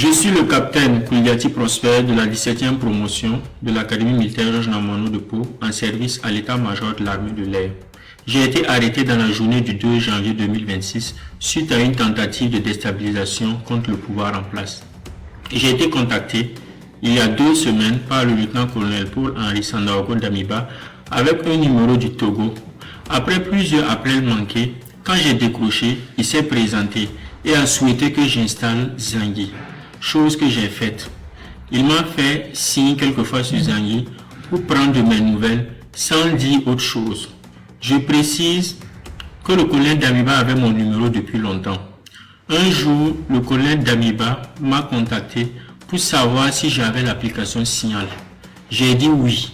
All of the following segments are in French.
Je suis le capitaine Kouliati Prosper de la 17e promotion de l'Académie militaire Georges Nambano de Pau en service à l'état-major de l'armée de l'air. J'ai été arrêté dans la journée du 2 janvier 2026 suite à une tentative de déstabilisation contre le pouvoir en place. J'ai été contacté il y a 2 semaines par le lieutenant-colonel Paul-Henri Sandaogo Damiba avec un numéro du Togo. Après plusieurs appels manqués, quand j'ai décroché, il s'est présenté et a souhaité que j'installe Zangui, chose que j'ai faite. Il m'a fait signe quelquefois sur Zangui pour prendre de mes nouvelles sans dire autre chose. Je précise que le colonel Damiba avait mon numéro depuis longtemps. Un jour, le colonel Damiba m'a contacté pour savoir si j'avais l'application Signal. J'ai dit oui.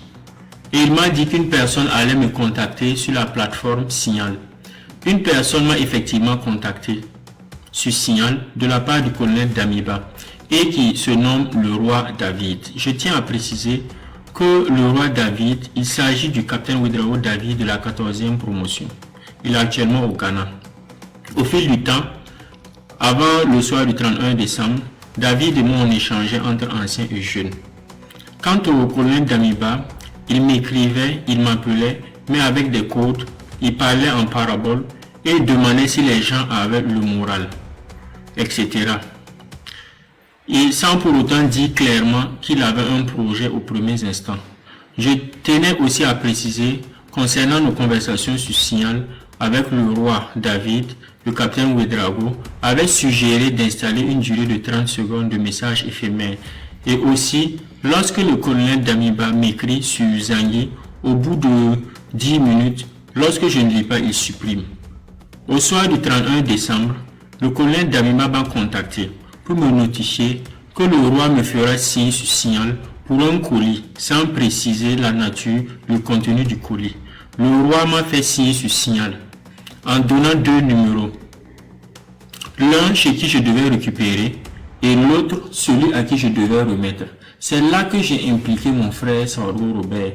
Et il m'a dit qu'une personne allait me contacter sur la plateforme Signal. Une personne m'a effectivement contacté sur Signal de la part du colonel Damiba et qui se nomme le roi David. Je tiens à préciser que le roi David, il s'agit du capitaine Ouédraogo David de la 14e promotion. Il est actuellement au Ghana. Au fil du temps, avant le soir du 31 décembre, David et moi on échangeait entre anciens et jeunes. Quant au colonel Damiba, il m'écrivait, il m'appelait, mais avec des codes, il parlait en parabole et demandait si les gens avaient le moral, etc. Et sans pour autant dire clairement qu'il avait un projet aux premiers instants. Je tenais aussi à préciser, concernant nos conversations sur Signal avec le roi David, le capitaine Ouédraogo avait suggéré d'installer une durée de 30 secondes de message éphémère. Et aussi, lorsque le colonel Damiba m'écrit sur Zangui, au bout de 10 minutes, lorsque je ne lis pas, il supprime. Au soir du 31 décembre, le colonel Damiba m'a contacté pour me notifier que le roi me fera signe sur Signal pour un colis, sans préciser la nature, le contenu du colis. Le roi m'a fait signe sur Signal, en donnant 2 numéros. L'un chez qui je devais récupérer et l'autre celui à qui je devais remettre. C'est là que j'ai impliqué mon frère Saro Robert.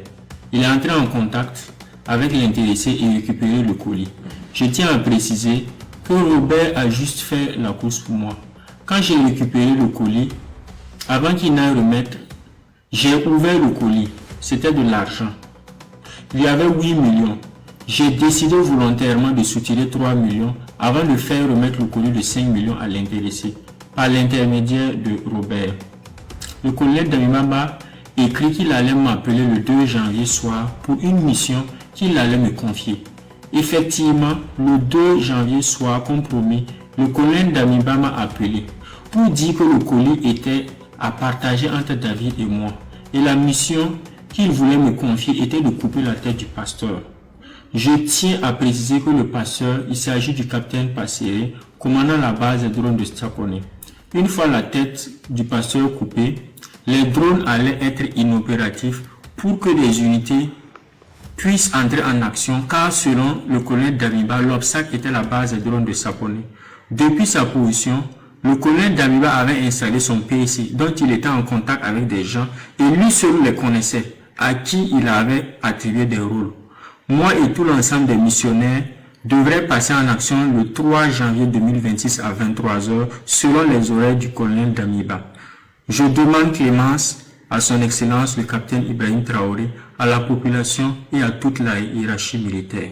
Il est entré en contact avec l'intéressé et récupéré le colis. Je tiens à préciser que Robert a juste fait la course pour moi. Quand j'ai récupéré le colis, avant qu'il n'aille remettre, j'ai ouvert le colis. C'était de l'argent. Il y avait 8 millions. J'ai décidé volontairement de soutirer 3 millions avant de faire remettre le colis de 5 millions à l'intéressé, par l'intermédiaire de Robert. Le colonel Damiba m'a écrit qu'il allait m'appeler le 2 janvier soir pour une mission qu'il allait me confier. Effectivement, le 2 janvier soir, comme promis, le colonel Damiba m'a appelé pour dire que le colis était à partager entre David et moi. Et la mission qu'il voulait me confier était de couper la tête du pasteur. Je tiens à préciser que le pasteur, il s'agit du capitaine Passéré, commandant la base des drones de Strakoni. Une fois la tête du pasteur coupée, les drones allaient être inopératifs pour que les unités puissent entrer en action, car selon le colonel Damiba, l'obstacle était la base des drones de Sapone. Depuis sa position, le colonel Damiba avait installé son PC, dont il était en contact avec des gens, et lui seul les connaissait, à qui il avait attribué des rôles. Moi et tout l'ensemble des missionnaires devraient passer en action le 3 janvier 2026 à 23h, selon les horaires du colonel Damiba. Je demande clémence à son excellence le capitaine Ibrahim Traoré, à la population et à toute la hiérarchie militaire.